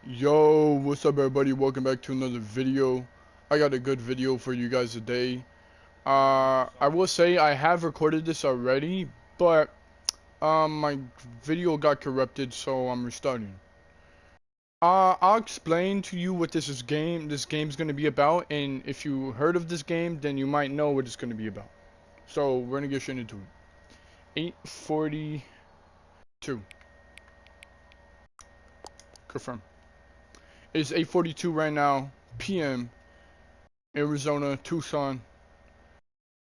Yo, what's up everybody? Welcome back to another video. I got a good video for you guys today. I will say I have recorded this already, but my video got corrupted, so I'm restarting. I'll explain to you what this game's gonna be about, and if you heard of this game, then you might know what it's gonna be about. So we're gonna get straight into it. 8:42. Confirm. It's 8:42 right now, PM. Arizona, Tucson.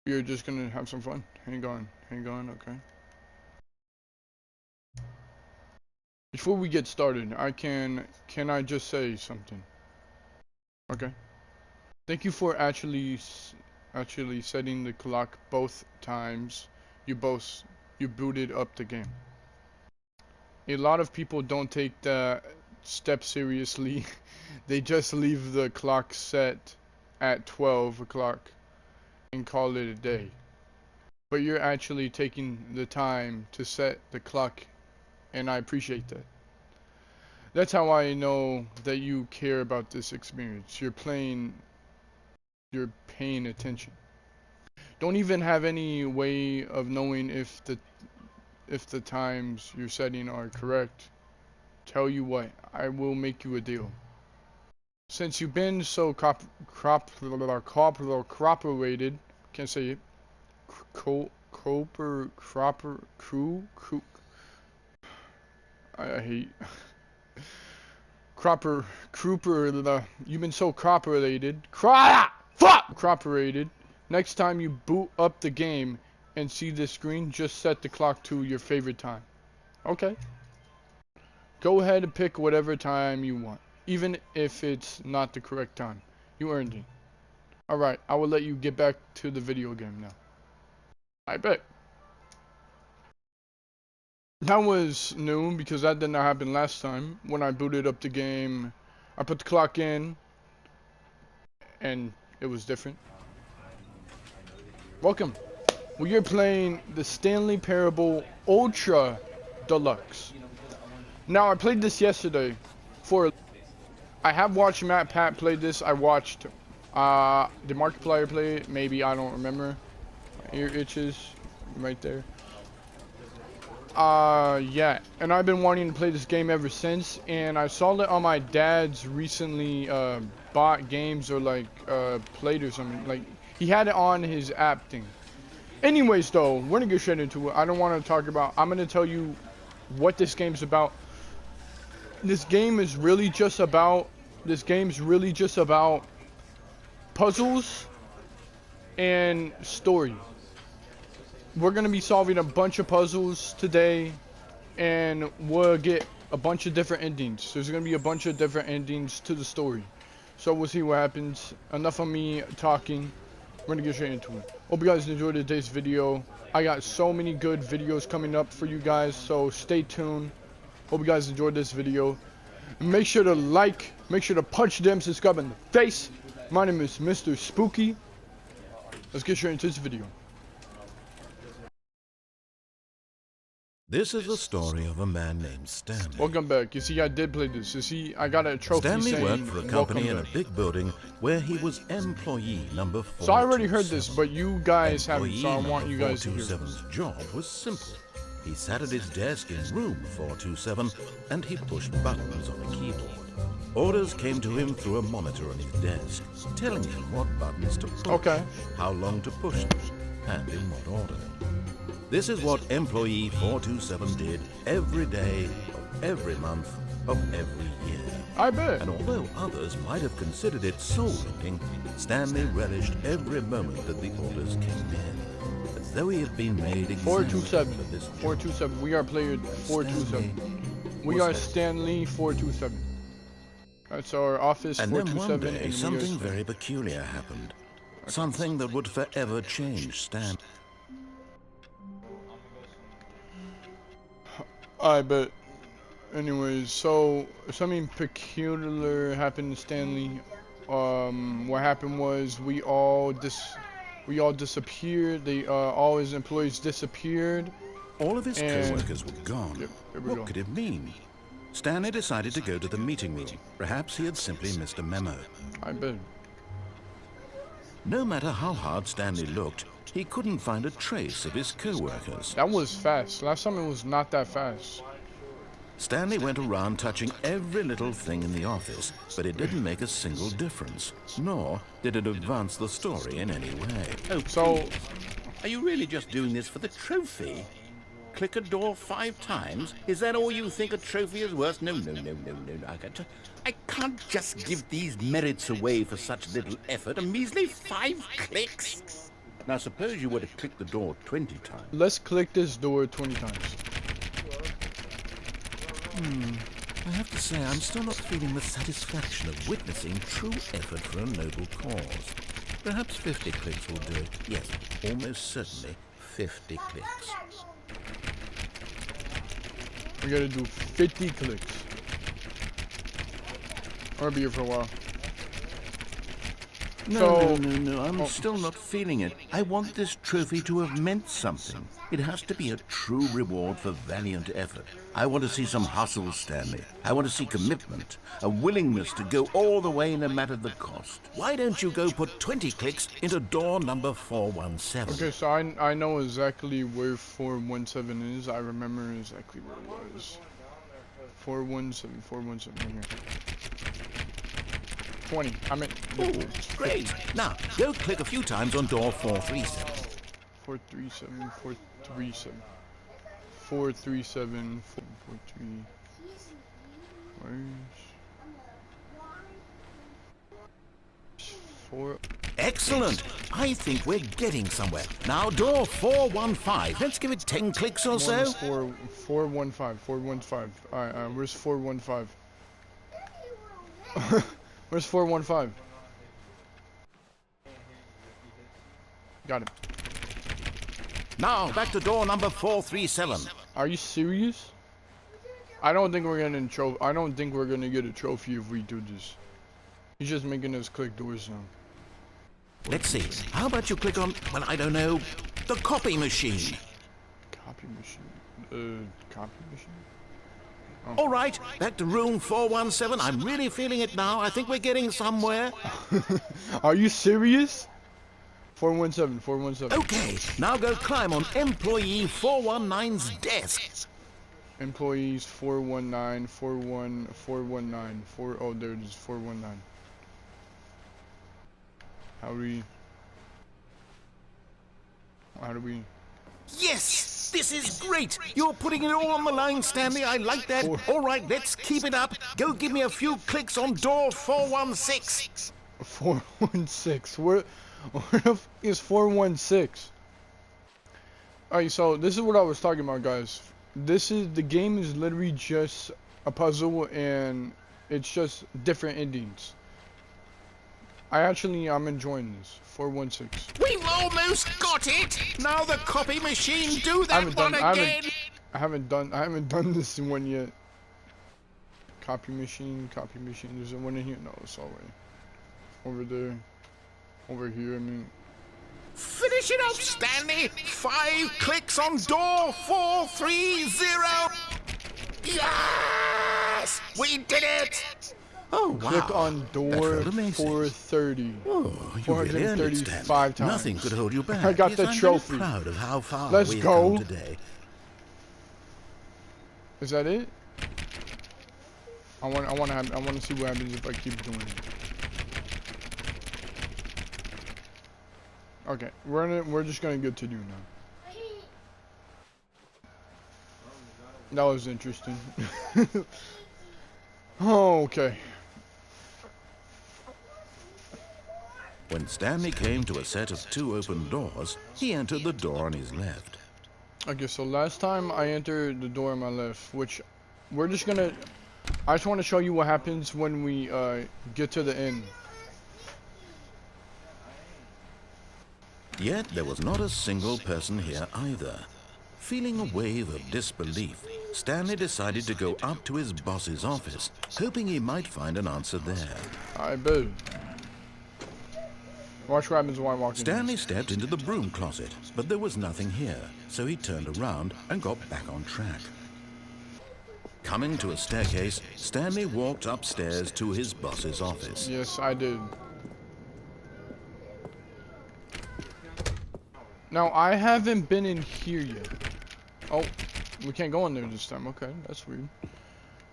We're just gonna have some fun. Hang on, okay. Before we get started, can I just say something? Okay. Thank you for actually setting the clock both times. You booted up the game. A lot of people don't take that step seriously. They just leave the clock set at 12 o'clock and call it a day. But you're actually taking the time to set the clock, and I appreciate that. That's how I know that you care about this experience. You're paying attention. Don't even have any way of knowing if the times you're setting are correct. Tell you what, I will make you a deal. Since you've been so cooperated, can't say it. I hate you've been so cooperated. Next time you boot up the game and see this screen, just set the clock to your favorite time. Okay. Go ahead and pick whatever time you want, even if it's not the correct time. You earned it. Alright, I will let you get back to the video game now. I bet. That was new because that did not happen last time. When I booted up the game, I put the clock in and it was different. Welcome. We are playing the Stanley Parable Ultra Deluxe. Now I played this yesterday I have watched Matt Pat play this. I watched the Markiplier play it. Maybe, I don't remember. My ear itches right there. Yeah, and I've been wanting to play this game ever since, and I saw it on my dad's recently bought games or like played or something. Like he had it on his app thing. Anyways, though, we're gonna get straight into it. I don't want to talk about. I'm gonna tell you what this game's about. This game's really just about puzzles and story. We're gonna be solving a bunch of puzzles today, and we'll get a bunch of different endings. There's gonna be a bunch of different endings to the story, so we'll see what happens. Enough of me talking. We're gonna get straight into it. Hope you guys enjoyed today's video. I got so many good videos coming up for you guys, so stay tuned. Hope you guys enjoyed this video. Make sure to like, make sure to punch them, subscribe in the face. My name is Mr. Spooky. Let's get straight into this video. This is the story of a man named Stanley. Welcome back. You see, I did play this. You see, I got a trophy Stanley saying worked for a company in a back. big building where he was employee number 427. So I already heard this, but you guys haven't, so I Employee want you number guys to hear 427's this. job was simple. He sat at his desk in room 427 and he pushed buttons on a keyboard. Orders came to him through a monitor on his desk, telling him what buttons to push, how long to push them, and in what order. This is what employee 427 did every day of every month of every year. I bet. And although others might have considered it soul-wrenching, Stanley relished every moment that the orders came in, as though he had been made exactly 427. for this job. 427. We are player 427. We are Stanley 427. That's our office. And then 427. one day, and something very peculiar happened. Something that would forever change Stan. I bet. Anyways, so something peculiar happened to Stanley. What happened was we all disappeared. All his employees disappeared. All of his And- co-workers were gone. Yep, here we What go. could it mean? Stanley decided to go to the meeting room. Perhaps he had simply missed a memo. I bet. No matter how hard Stanley looked, he couldn't find a trace of his co-workers. That was fast. Last time it was not that fast. Stanley went around touching every little thing in the office, but it didn't make a single difference, nor did it advance the story in any way. Oh, So, please. Are you really just doing this for the trophy? Click a door 5 times? Is that all you think a trophy is worth? No. I can't just give these merits away for such little effort. A measly 5 clicks. Now, suppose you were to click the door 20 times. let's click this door 20 times. I have to say, I'm still not feeling the satisfaction of witnessing true effort for a noble cause. Perhaps 50 clicks will do it. Yes, almost certainly 50 clicks. We gotta do 50 clicks. I'm gonna be here for a while. No. I'm still not feeling it. I want this trophy to have meant something. It has to be a true reward for valiant effort. I want to see some hustle, Stanley. I want to see commitment, a willingness to go all the way no matter the cost. Why don't you go put 20 clicks into door number 417? Okay, so I know exactly where 417 is. I remember exactly where it was. 417 right here. 20. I meant. Ooh, great. Now, go click a few times on door 437. 437, 437. 437, 443. Where's 4? Excellent. I think we're getting somewhere. Now, door 415. Let's give it 10 clicks or so. 415, 415. Alright, where's 415? Where's 415? Got it. Now, back to door number 437. Are you serious? I don't think we're gonna I don't think we're gonna get a trophy if we do this. He's just making us click doors now. Let's see. How about you click on, well, I don't know, the copy machine? Copy machine. Copy machine? All right, back to room 417. I'm really feeling it now. I think we're getting somewhere. Are you serious? 417, 417. Okay, now go climb on employee 419's desk. Employees 419, 419, oh, there it is, 419. How do we? Yes, this is great. You're putting it all on the line, Stanley. I like that. All right, let's keep it up. Go give me a few clicks on door 416. 416. Where is 416? Alright, so this is what I was talking about, guys. The game is literally just a puzzle, and it's just different endings. I'm enjoying this. 416. We've almost got it. Now the copy machine, do that one again. I haven't done this one yet. Copy machine. There's one in here. No, it's all right. Over there. Over here, I mean. Finish it up, Stanley. 5 clicks on door 430. Yes! We did it! Oh, wow. Click on door 430. Oh, you really earned it, Stanley. 435 times. Nothing could hold you back. I got Yes, the I'm trophy. very proud of how far Let's we've go. come today. Is that it? I want to see what happens if I keep doing it. Okay, we're just gonna get to do now. That was interesting. Okay. When Stanley came to a set of 2 open doors, he entered the door on his left. Okay, so last time I entered the door on my left, which we're just gonna. I just want to show you what happens when we get to the end. Yet there was not a single person here either. Feeling a wave of disbelief, Stanley decided to go up to his boss's office, hoping he might find an answer there. I bet. Watch what happens when I walk in. Stanley stepped into the broom closet, but there was nothing here, so he turned around and got back on track. Coming to a staircase, Stanley walked upstairs to his boss's office. Yes, I did. Now, I haven't been in here yet. Oh, we can't go in there this time. Okay, that's weird.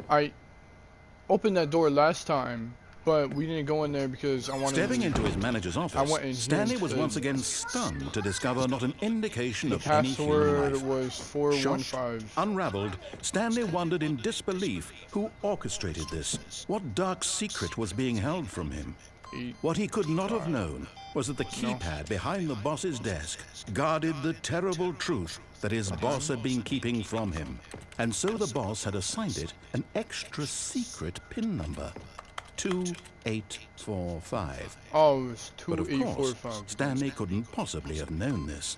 I opened that door last time, but we didn't go in there because I wanted Stepping into his manager's office, Stanley was instead. once again stunned to discover not an indication of any human Password life. was Shocked, 415. unraveled, Stanley wondered in disbelief who orchestrated this. What dark secret was being held from him? What he could not have known was that the keypad behind the boss's desk guarded the terrible truth that his boss had been keeping from him. And so the boss had assigned it an extra secret PIN number, 2845. Oh, it's But of course, 2845. Stanley couldn't possibly have known this.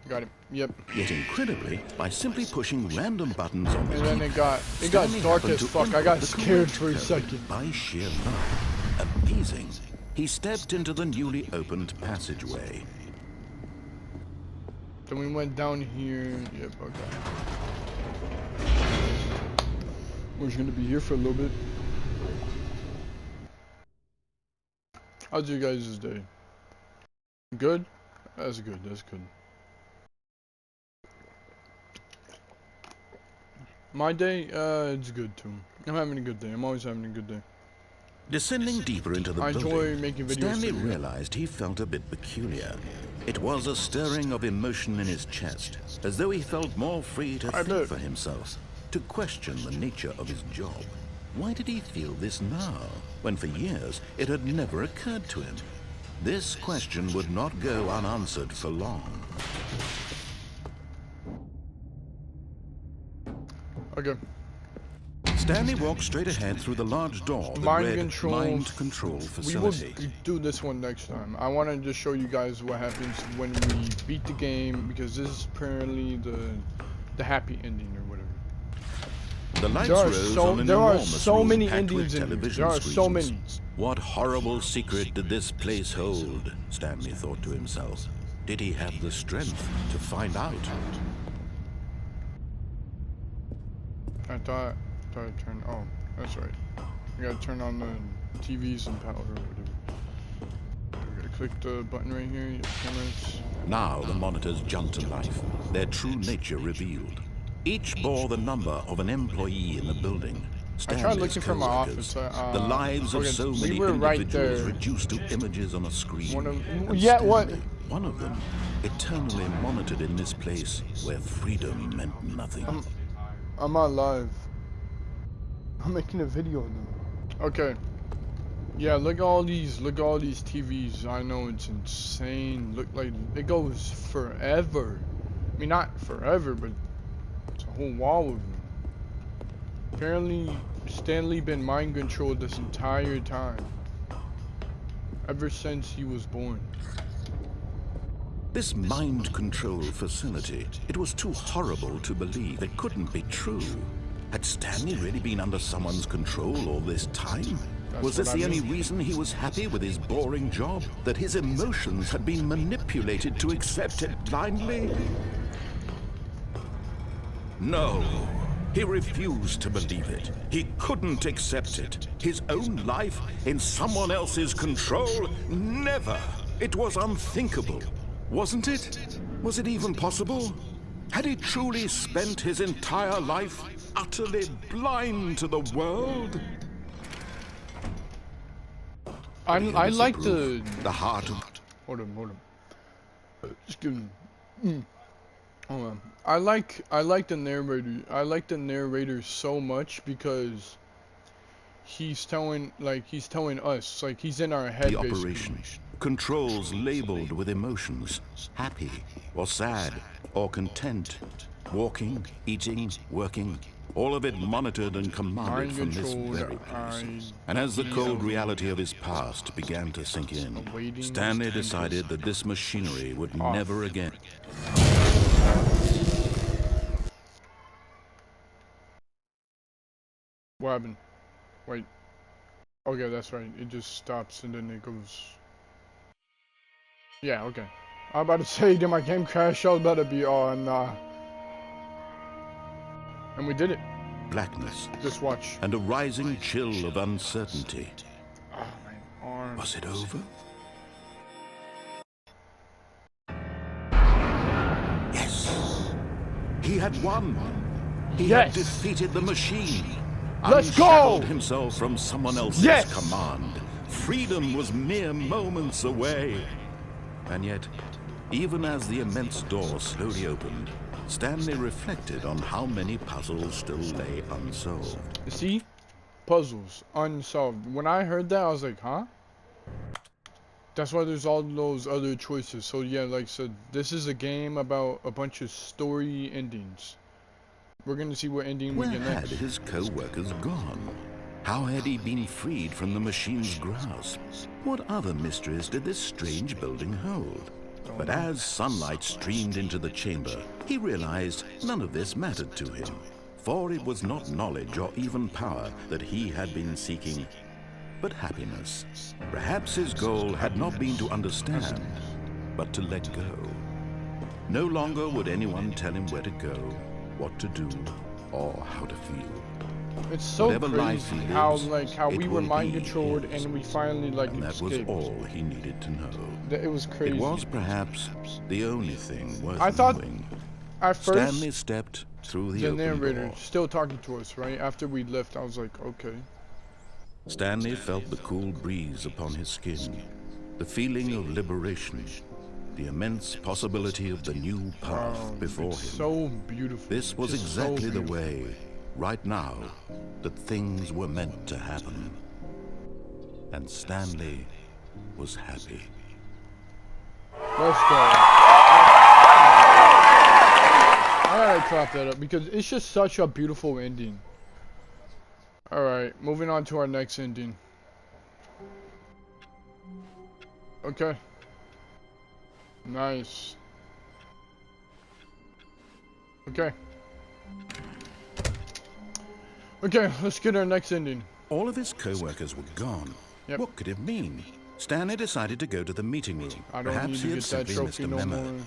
Got it. Yep. Yet incredibly, by simply pushing random buttons on the And then keypad, it got Stanley dark happened as to fuck. I input got the scared correct for a code second. by sheer luck. Amazing. He stepped into the newly opened passageway. Then we went down here. Yep, okay. We're just gonna be here for a little bit. How's your guys' day? Good? That's good, that's good. My day, it's good too. I'm having a good day. I'm always having a good day. Descending deeper into the I building, enjoy making videos. Stanley for you. realized he felt a bit peculiar. It was a stirring of emotion in his chest, as though he felt more free to think bet. for himself, to question the nature of his job. Why did he feel this now, when for years it had never occurred to him? This question would not go unanswered for long. Okay. Stanley walked straight ahead through the large door that Mind read control. Mind Control We will Facility. do this one next time. I want to just show you guys what happens when we beat the game, because this is apparently the happy ending or whatever. The lights There are rose so- on an there are enormous so room many packed with endings in here. television There are so screens. many. What horrible secret did this place hold? Stanley thought to himself. Did he have the strength to find out? I thought I turned. Oh, that's right. I gotta turn on the TVs and power or whatever. I gotta click the button right here. Your cameras. Now the monitors jumped to life, their true nature revealed. Each bore the number of an employee in the building. I tried Stanley's looking for my co-workers. office. The lives of okay, so we many were right individuals there. reduced to images on a screen. One of- And yeah, what? Stanley, one of them, eternally monitored in this place where freedom meant nothing. I'm not live. I'm making a video of them. Okay. Yeah, look at all these TVs. I know it's insane. Look like it goes forever. I mean, not forever, but it's a whole wall of them. Apparently, Stanley been mind controlled this entire time. Ever since he was born. This mind control facility, it was too horrible to believe. It couldn't be true. Had Stanley really been under someone's control all this time? Was this the only reason he was happy with his boring job? That his emotions had been manipulated to accept it blindly? No. He refused to believe it. He couldn't accept it. His own life in someone else's control? Never. It was unthinkable. Wasn't it? Was it even possible? Had he truly spent his entire life utterly blind to the world? I Innocent like proof, the heart of... Hold on. Excuse me. Hold on. I like the narrator. I like the narrator so much because he's telling us, like he's in our head. The basically. operation. Controls labeled with emotions. Happy, or sad, or content. Walking, eating, working. All of it monitored and commanded Mind from this controlled, very place. And as the cold reality of his past began to sink in, Awaiting Stanley standards. decided that this machinery would Off. never again... What happened? Wait. Okay, that's right. It just stops and then it goes. Yeah, okay. I'm about to say, did my game crash? I was about to be, oh, nah. And we did it. Blackness Just watch. and a rising chill of uncertainty. Oh, my arm. Was it over? Yes! He had won! He Yes. had defeated the machine! Let's go! Unshackled himself from someone else's Yes. command. Freedom was mere moments away. And yet, even as the immense door slowly opened, Stanley reflected on how many puzzles still lay unsolved. See? Puzzles. Unsolved. When I heard that, I was like, huh? That's why there's all those other choices. So yeah, like I said, this is a game about a bunch of story endings. We're gonna see what ending we Where get had next. his co-workers gone? How had he been freed from the machine's grasp? What other mysteries did this strange building hold? But as sunlight streamed into the chamber, he realized none of this mattered to him. For it was not knowledge or even power that he had been seeking, but happiness. Perhaps his goal had not been to understand, but to let go. No longer would anyone tell him where to go, what to do, or how to feel. It's so Whatever life crazy he how lives, how it we were will mind be controlled his. and we finally like And that was escaped. all he needed to know. It was crazy. It was perhaps the only thing worth I thought knowing. at first Stanley stepped through the the open narrator door. still talking to us, right? After we left, I was like, okay. Stanley felt the cool breeze upon his skin, the feeling of liberation, the immense possibility of the new path before him. So beautiful. This was Just so exactly the beautiful. way, right now, that things were meant to happen. And Stanley was happy. Let's go. I gotta clap that up because it's just such a beautiful ending. Alright, moving on to our next ending. Okay. Nice. Okay. Okay, let's get our next ending. All of his co-workers were gone. Yep. What could it mean? Stanley decided to go to the meeting room. I don't Perhaps need he to had get that simply missed trophy a no memo. more.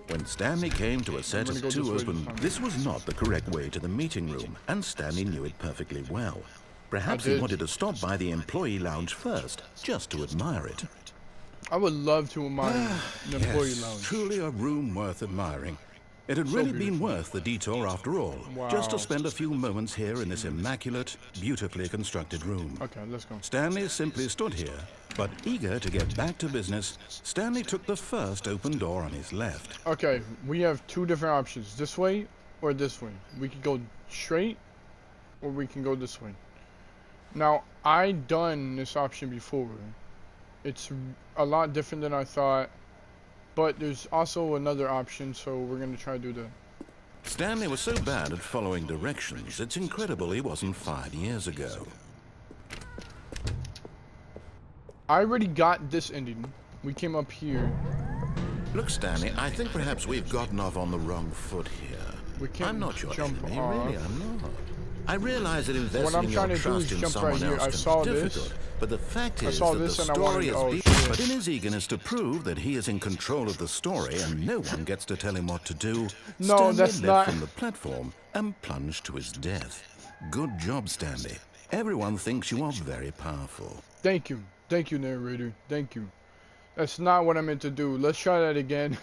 When Stanley came to a set gonna of go two this way open, this time. this was not the correct way to the meeting room, and Stanley knew it perfectly well. Perhaps he did. wanted to stop by the employee lounge first, just to admire it. I would love to admire the employee lounge. Truly a room worth admiring. It had So really been beautiful. worth the detour after all, just to Wow. spend a few moments here in this immaculate, beautifully constructed room. Okay, let's go. Stanley simply stood here, but eager to get back to business, Stanley took the first open door on his left. Okay, we have two different options. This way or this way. We could go straight or we can go this way. Now, I done this option before. It's a lot different than I thought. But there's also another option, so we're going to try to do that. Stanley was so bad at following directions, it's incredible he wasn't fired years ago. I already got this ending. We came up here. Look, Stanley, I think perhaps we've gotten off on the wrong foot here. We can't I'm not your jump enemy, off. really, I'm not. I realize that What investing I'm in trying your to do is trust in jump someone right here. else I can saw be this. difficult, but the fact is saw that this the and I wanted- story oh, has shit. been... But in his eagerness to prove that he is in control of the story and no one gets to tell him what to do, No, Stanley that's leapt not- from the platform and plunged to his death. Good job, Stanley. Everyone thinks you are very powerful. Thank you. Thank you, narrator. Thank you. That's not what I meant to do. Let's try that again.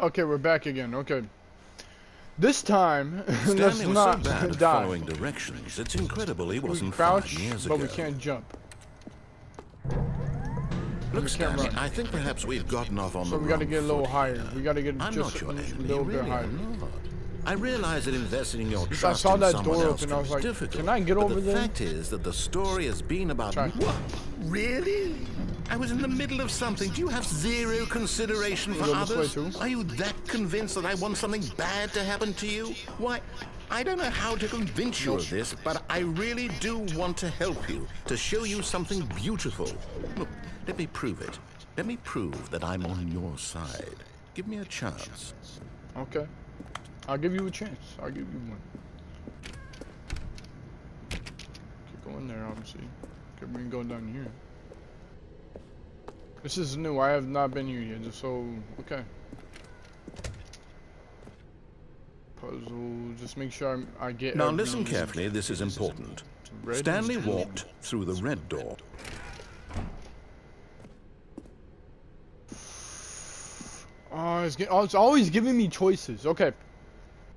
Okay, we're back again. Okay. This time, let's Stanley was so not bad at die. following directions, it's incredible he We wasn't crouch, 5 years but ago. we can't jump. Look, we can't Stanley, run. I think perhaps we've gotten off on So the we gotta wrong get a little foot higher. here. We gotta get I'm just not your a enemy, little bit really, higher. I'm not. I realize that investing in your I trust saw in that someone door else open, can I was be like, difficult. can I get but over the there? fact is that the story has been about... Try. What? Really? I was in the middle of something. Do you have zero consideration for go this way others? too? Are you that convinced that I want something bad to happen to you? Why, I don't know how to convince you of this, but I really do want to help you, to show you something beautiful. Look, let me prove it. Let me prove that I'm on your side. Give me a chance. Okay. I'll give you a chance. I'll give you one. Keep going there, obviously. Okay, we can go down here. This is new. I have not been here yet. So okay. Puzzle. Just make sure I get. Now listen carefully, this is important. Stanley walked through the red door. It's always giving me choices. Okay.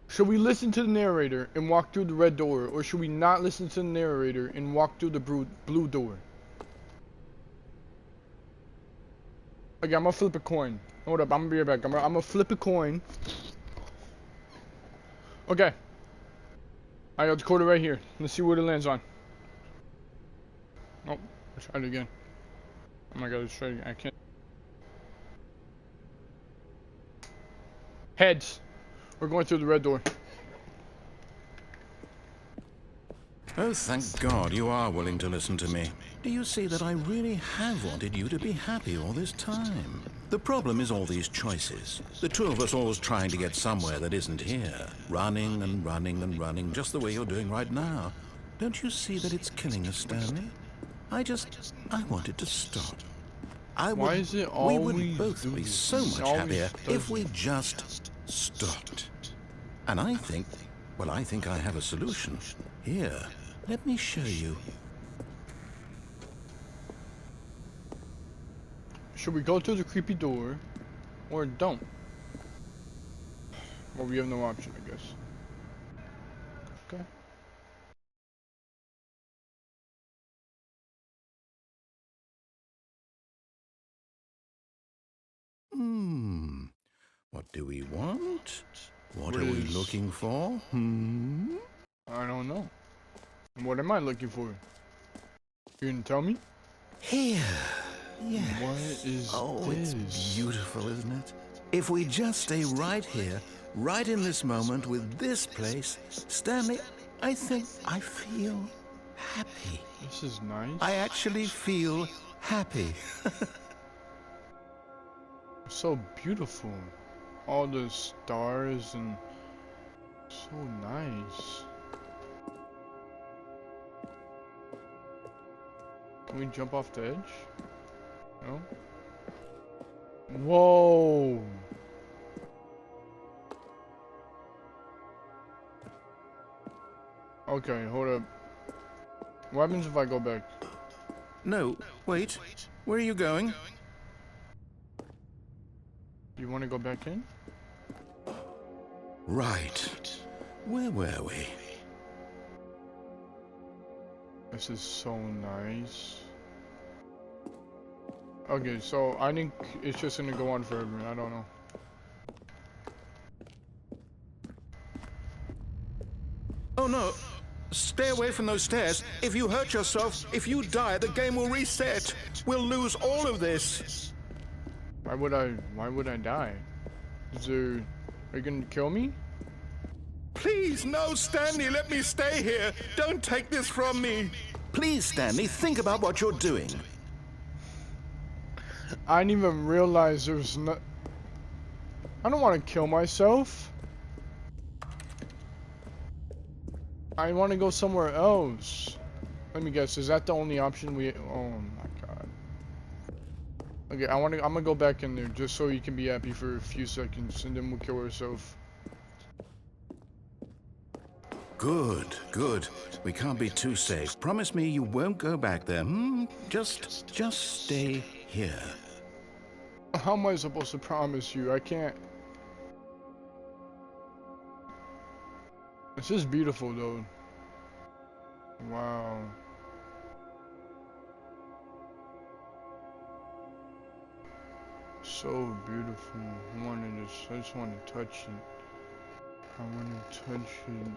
Should we listen to the narrator and walk through the red door, or should we not listen to the narrator and walk through the blue door? Okay, I'm gonna flip a coin. Hold up, I'm gonna be right back. I'm gonna flip a coin. Okay. I got the quarter right here. Let's see what it lands on. Oh, let's try it again. Oh my god, let's try it again. I can't. Heads. We're going through the red door. Oh, thank God you are willing to listen to me. Do you see that I really have wanted you to be happy all this time? The problem is all these choices. The two of us always trying to get somewhere that isn't here. Running and running and running, just the way you're doing right now. Don't you see that it's killing us, Stanley? I wanted to stop. Why is it always we would both be so much happier if we just stopped. And I think I have a solution. Here, let me show you. Should we go through the creepy door, or don't? Well, we have no option, I guess. Okay. What do we want? What are we looking for? I don't know. What am I looking for? You can tell me? Here. Yes. What is this? It's beautiful, isn't it? If we just stay right here, right in this moment with this place, Stanley, I think I feel happy. This is nice. I actually feel happy. So beautiful. All the stars and so nice. Can we jump off the edge? No? Whoa! Okay, hold up. What happens if I go back? No, wait. Where are you going? You want to go back in? Right. Where were we? This is so nice. Okay, so I think it's just gonna go on forever. I don't know. Oh no! Stay away from those stairs. If you hurt yourself, if you die, the game will reset. We'll lose all of this. Why would I die? Are you gonna kill me? Please, no, Stanley, let me stay here. Don't take this from me. Please, Stanley, think about what you're doing. I didn't even realize there was no... I don't want to kill myself. I want to go somewhere else. Let me guess, is that the only option we... Oh my god. Okay, I'm gonna go back in there just so you can be happy for a few seconds and then we'll kill ourselves. Good, good. We can't be too safe. Promise me you won't go back there, Just stay here. How am I supposed to promise you? I can't... This is beautiful though. Wow. So beautiful. I just want to touch it. I want to touch it.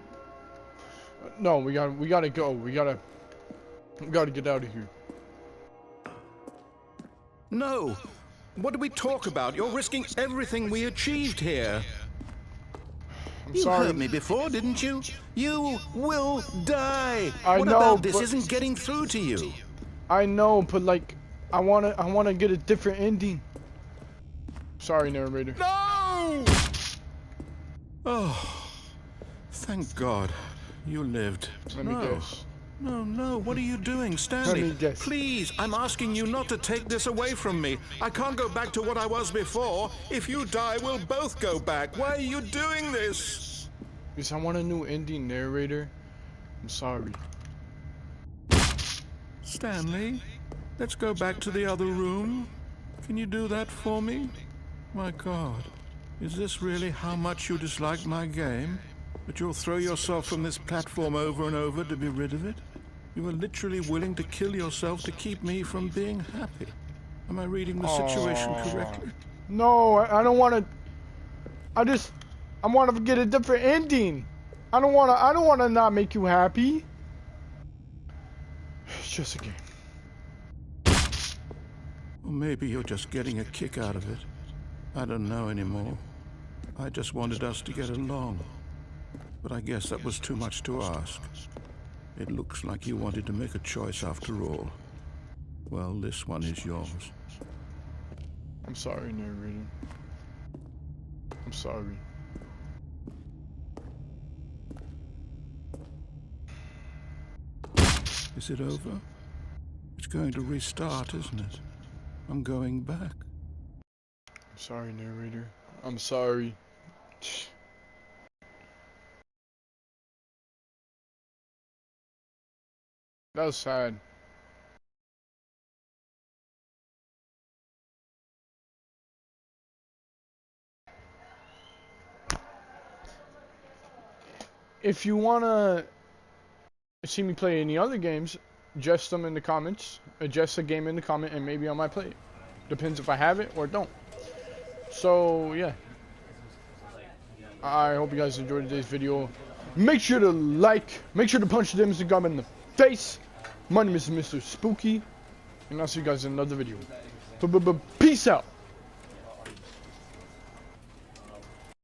No, we gotta go. We gotta get out of here. No! What do we talk about? You're risking everything we achieved here. I'm sorry. You heard me before, didn't you? You will die! What know, about this but... isn't getting through to you? I know, but like, I wanna get a different ending. Sorry, narrator. No! Oh, thank God you lived. Let me guess. No, no, what are you doing, Let Stanley? me guess. Please, I'm asking you not to take this away from me. I can't go back to what I was before. If you die, we'll both go back. Why are you doing this? Because I want a new ending, narrator. I'm sorry. Stanley, let's go back to the other room. Can you do that for me? My God, is this really how much you dislike my game? That you'll throw yourself from this platform over and over to be rid of it? You were literally willing to kill yourself to keep me from being happy. Am I reading the situation correctly? No, I don't want to. I want to get a different ending. I don't want to not make you happy. It's just a game. Or maybe you're just getting a kick out of it. I don't know anymore. I just wanted us to get along. But I guess that was too much to ask. It looks like you wanted to make a choice after all. Well, this one is yours. I'm sorry, narrator. I'm sorry. Is it over? It's going to restart, isn't it? I'm going back. I'm sorry, narrator. I'm sorry. That was sad. If you wanna see me play any other games, suggest them in the comments. Suggest a game in the comment, and maybe I might play it. Depends if I have it or don't. So yeah, I hope you guys enjoyed today's video. Make sure to like, make sure to punch the Instagram in the face. My name is Mr. Spooky, and I'll see you guys in another video. Peace out.